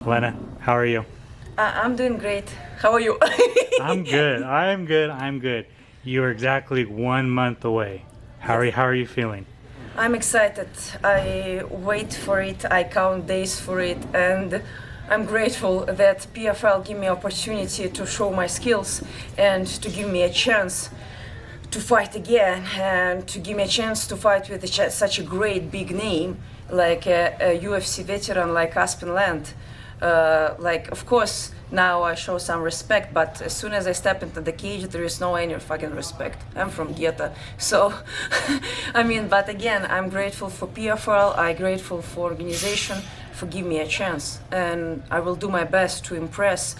Olena, how are you? I'm doing great. How are you? I'm good. I'm good. You are exactly 1 month away. How are you feeling? I'm excited. I wait for it. I count days for it, and I'm grateful that PFL give me opportunity to show my skills and to give me a chance to fight again and to give me a chance to fight with such a great big name like a UFC veteran like Aspen Ladd. Of course, now I show some respect, but as soon as I step into the cage, there is no any fucking respect. I'm from Geta, so but again, I'm grateful for PFL. I'm grateful for organization for giving me a chance, and I will do my best to impress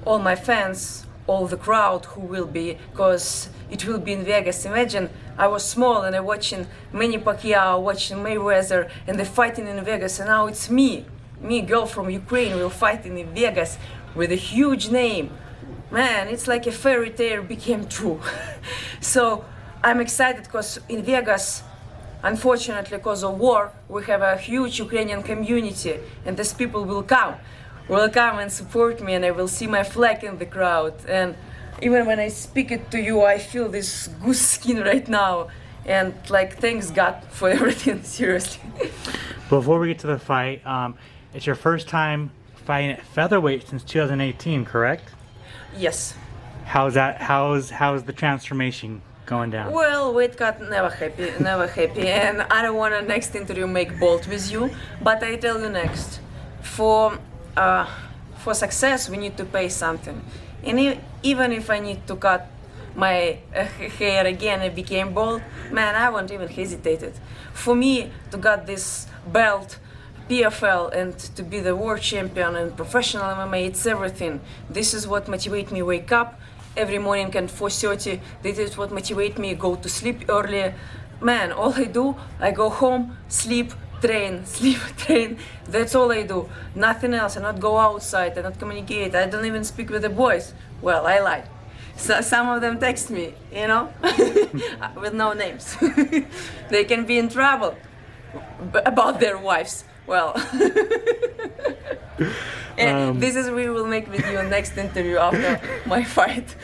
all my fans, all the crowd who will be, because it will be in Vegas. Imagine I was small and I watching Manny Pacquiao, watching Mayweather, and they're fighting in Vegas, and now it's me, girl from Ukraine, will fighting in Vegas with a huge name. Man, it's like a fairy tale became true. So I'm excited because in Vegas, unfortunately, because of war, we have a huge Ukrainian community, and these people will come and support me, and I will see my flag in the crowd. And even when I speak it to you, I feel this goose skin right now. And thanks God for everything, seriously. Before we get to the fight, it's your first time fighting at featherweight since 2018, correct? Yes. How's the transformation going down? Well, weight cut, never happy. And I don't want to next interview make bold with you, but I tell you next. For success, we need to pay something. And even if I need to cut my hair again and became bald, man, I won't even hesitate it. For me to get this belt, PFL, and to be the world champion and professional MMA, it's everything. This is what motivates me wake up every morning at 4:30. This is what motivates me go to sleep early. Man, all I do, I go home, sleep, train. That's all I do. Nothing else. I not go outside. I not communicate. I don't even speak with the boys. Well, I lie. So some of them text me, with no names. They can be in trouble about their wives. Well, and this is we will make with you next interview after my fight.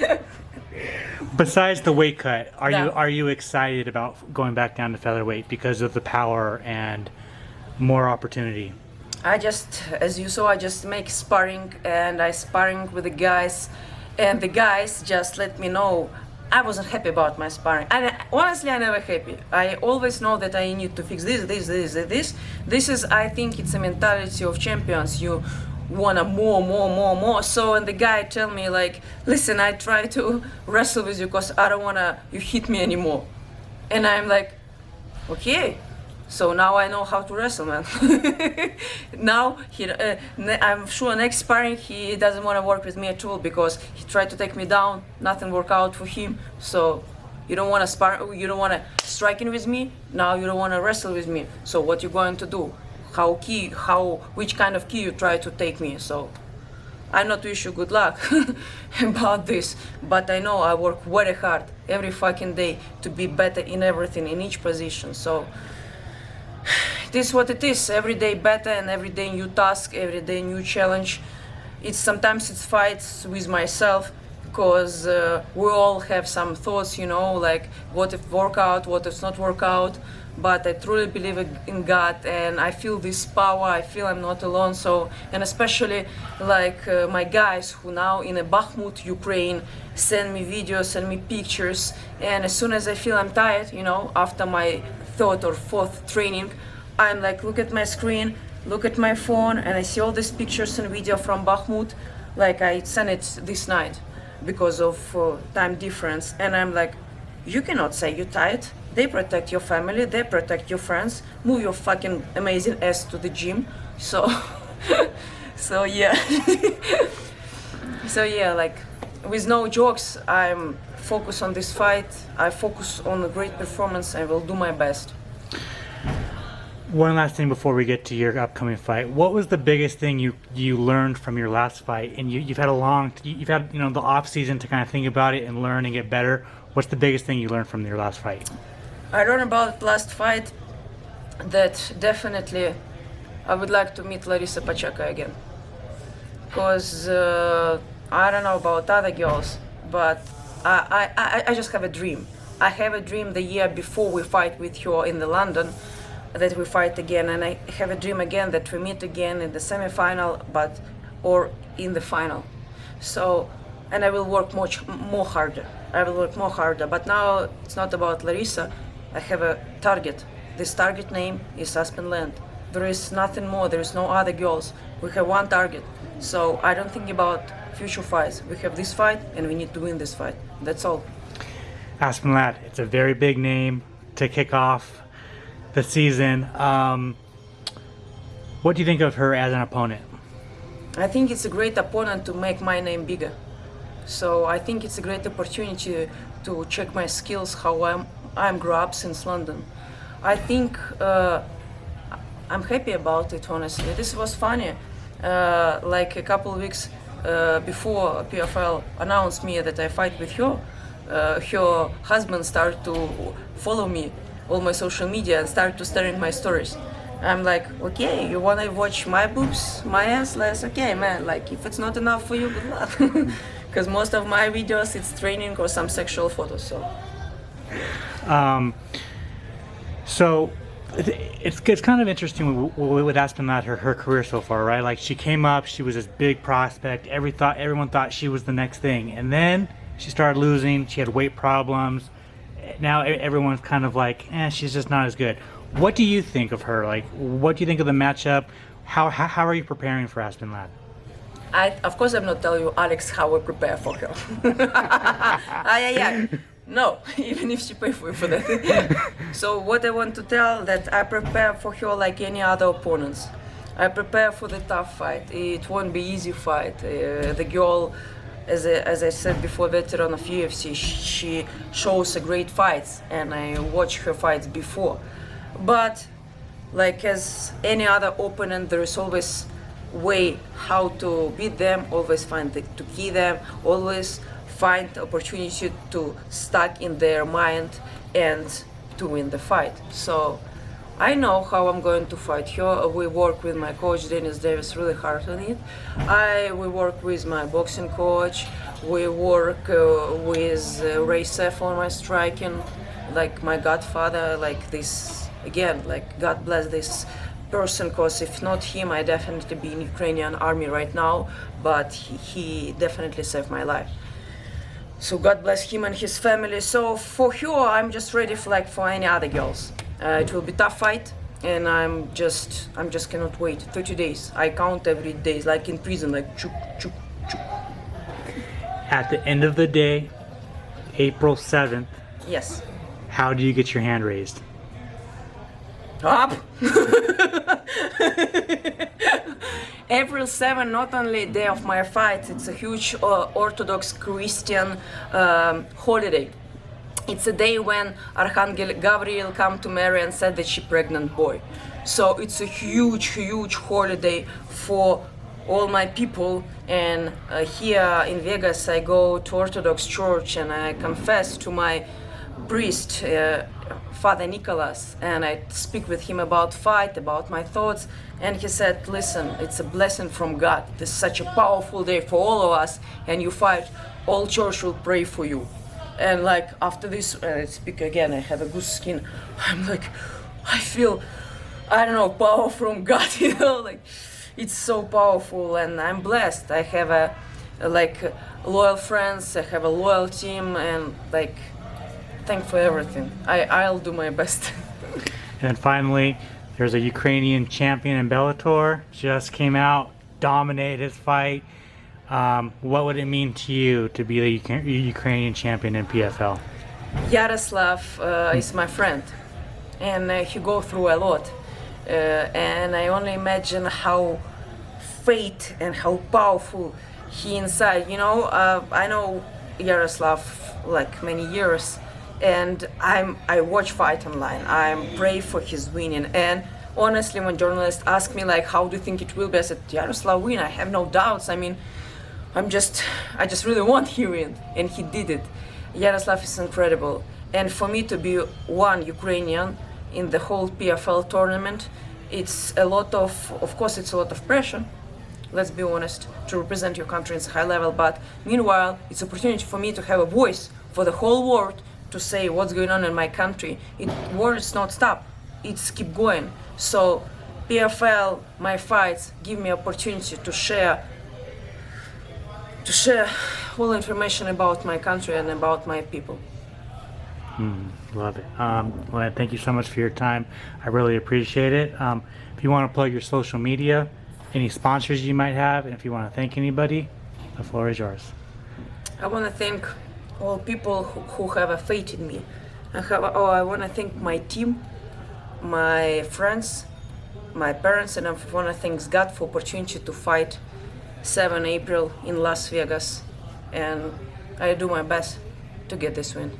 Besides the weight cut, Yeah. are you excited about going back down to featherweight because of the power and more opportunity? I just, as you saw, I just make sparring, and I sparring with the guys, and the guys just let me know I wasn't happy about my sparring. And honestly, I never happy. I always know that I need to fix this. This is, I think, it's a mentality of champions. You wanna more. So, and the guy tell me listen, I try to wrestle with you because I don't wanna you hit me anymore. And I'm like, okay. So now I know how to wrestle, man. Now I'm sure next sparring he doesn't want to work with me at all because he tried to take me down. Nothing worked out for him. So you don't want to spar. You don't want to strike in with me. Now you don't want to wrestle with me. So what you going to do? Which kind of key you try to take me? So I not wish you good luck about this, but I know I work very hard every fucking day to be better in everything, in each position. So it is what it is. Every day better, and every day new task, every day new challenge. Sometimes it's fights with myself because we all have some thoughts, what if work out, what if not work out. But I truly believe in God, and I feel this power. I feel I'm not alone. So, and especially my guys who now in a Bakhmut, Ukraine, send me videos, send me pictures. And as soon as I feel I'm tired, after my third or fourth training, I'm look at my screen, look at my phone, and I see all these pictures and video from Bakhmut. I sent it this night because of time difference, and I'm like, you cannot say you're tired. They protect your family, they protect your friends. Move your fucking amazing ass to the gym. So, so yeah. With no jokes, I'm focused on this fight. I focus on a great performance. I will do my best. One last thing before we get to your upcoming fight. What was the biggest thing you learned from your last fight? And you've had the off season to kind of think about it and learn and get better. What's the biggest thing you learned from your last fight? I learned about last fight that definitely I would like to meet Larissa Pacheco again. because I don't know about other girls, but I just have a dream. I have a dream the year before we fight with her in the London, that we fight again, and I have a dream again that we meet again in the semi-final, or in the final. So, and I will work much more harder. I will work more harder. But now it's not about Larissa. I have a target. This target name is Aspen Ladd. There is nothing more. There is no other girls. We have one target. So I don't think about future fights. We have this fight, and we need to win this fight. That's all. Aspen Ladd, it's a very big name to kick off the season. What do you think of her as an opponent? I think it's a great opponent to make my name bigger. So I think it's a great opportunity to check my skills, how I'm grew up since London. I think I'm happy about it, honestly. This was funny. Like a couple of weeks before PFL announced me that I fight with her, her husband started to follow me all my social media and started to stare at my stories. I'm like, okay, you wanna watch my boobs, my ass? Okay, man, like if it's not enough for you, good luck. Because most of my videos, it's training or some sexual photos, so. So it's kind of interesting with Aspen Ladd, her career so far, right? Like she came up, she was this big prospect, everyone thought she was the next thing. And then she started losing, she had weight problems. Now everyone's kind of like, she's just not as good. What do you think of her? Like, what do you think of the matchup? How are you preparing for Aspen Ladd? Of course, I'm not telling you, Alex, how I prepare for her. No, even if she pay for that. So what I want to tell, that I prepare for her like any other opponents. I prepare for the tough fight. It won't be easy fight. The girl, as I said before, veteran of UFC, she shows a great fights, and I watched her fights before. But like as any other opponent, there is always way how to beat them, always find to key them, always find opportunity to stuck in their mind and to win the fight. So I know how I'm going to fight her. We work with my coach Dennis Davis really hard on it. We work with my boxing coach. We work with Ray Sef on my striking, like my godfather, like this. Again, like God bless this person, because if not him, I definitely be in Ukrainian army right now, but he definitely saved my life. So God bless him and his family. So for her, I'm just ready for any other girls. It will be tough fight, and I'm just cannot wait. 30 days. I count every day, like in prison, like chuk, chuk, chuk. At the end of the day, April 7th, Yes. how do you get your hand raised? Up! April 7, not only day of my fight, it's a huge Orthodox Christian holiday. It's a day when Archangel Gabriel come to Mary and said that she pregnant boy. So it's a huge, huge holiday for all my people. And here in Vegas, I go to Orthodox church and I confess to my priest, Father Nicholas, and I speak with him about fight, about my thoughts, and he said, listen, it's a blessing from God. This is such a powerful day for all of us, and you fight, all church will pray for you. And like after this, I speak again, I have a good skin. I'm like, I feel, I don't know, power from God, you know, like it's so powerful, and I'm blessed. I have loyal friends, I have a loyal team, and like, thank for everything. I'll do my best. And then finally, there's a Ukrainian champion in Bellator, just came out, dominated his fight. What would it mean to you to be the Ukrainian champion in PFL? Yaroslav is my friend, and he go through a lot. And I only imagine how fate and how powerful he inside. You know, I know Yaroslav like many years, and I watch fight online. I'm pray for his winning. And honestly, when journalists ask me like, how do you think it will be? I said, Yaroslav win. I have no doubts. I mean, I just really want him win, and he did it. Yaroslav is incredible. And for me to be one Ukrainian in the whole PFL tournament, it's a lot of course, it's a lot of pressure. let's be honest, to represent your country in high level. But meanwhile, it's opportunity for me to have a voice for the whole world to say what's going on in my country. War is not stop, it's keep going. So PFL, my fights give me opportunity to share all information about my country and about my people. Love it. Well, thank you so much for your time. I really appreciate it. If you want to plug your social media, any sponsors you might have, and if you want to thank anybody, the floor is yours. I want to thank all people who have a faith in me. I want to thank my team, my friends, my parents, and I want to thank God for opportunity to fight 7 April in Las Vegas. And I do my best to get this win.